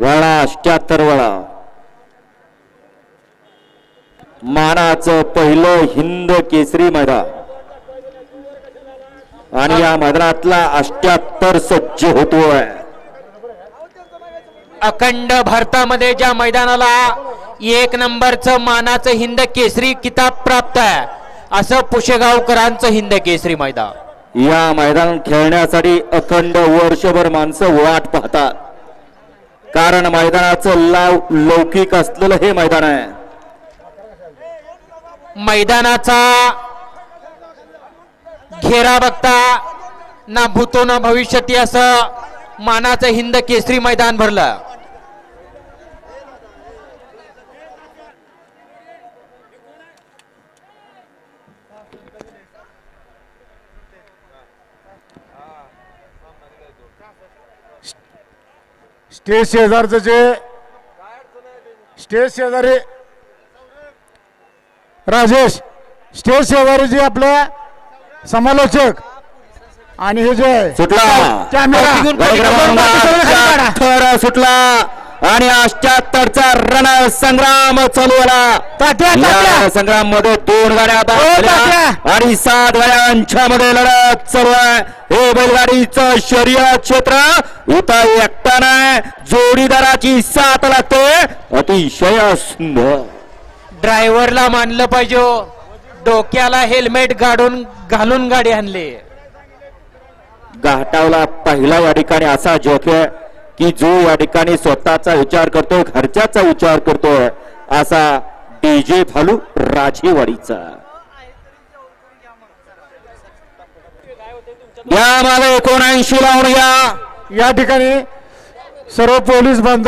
वळा 78 वळा मानाचं पहिलं हिंद केसरी मैदान आणि या मैदानातला 78 सज्ज होतोय. अखंड भारतामध्ये ज्या मैदानाला 1 नंबरचं मानाचं हिंद केसरी किताब प्राप्त आहे असं पुशेगावकरांचं हिंद केसरी मैदान. या मैदान खेळण्यासाठी अखंड वर्षभर माणसं वाट पाहतात, कारण मैदानाचं लौकिक असलेलं हे मैदान आहे. मैदानाचा घेरा बघता ना भूतो ना भविष्यती असं मानाचं हिंद केसरी मैदान भरलं. स्टेज शेजारचं जे स्टेज शेजारी राजेश स्टेज शेजारी जे आपले समालोचक आणि हे जे सुटला कॅमेरा सुटला आणि 78चा रण संग्राम चालू झाला. संग्राम मध्ये 2 गाड्या आणि 7 गाड्यांच्या मध्ये लढत चालू आहे. हे बैलगाडीचं शर्यत क्षेत्र इथं एकटा नाही, जोडीदाराची साथ लागते. अतिशय सुंदर. ड्रायव्हरला मानलं पाहिजे, डोक्याला हेल्मेट घालून गाडी आणली. घाटावला पहिला या ठिकाणी असा जॉकी आहे की जो या ठिकाणी स्वतःचा विचार करतो, घरच्याचा विचार करतोय, असा डीजे फालू राजेवाडीचा. या मागे 79 लावून या ठिकाणी सर्व पोलीस बांधव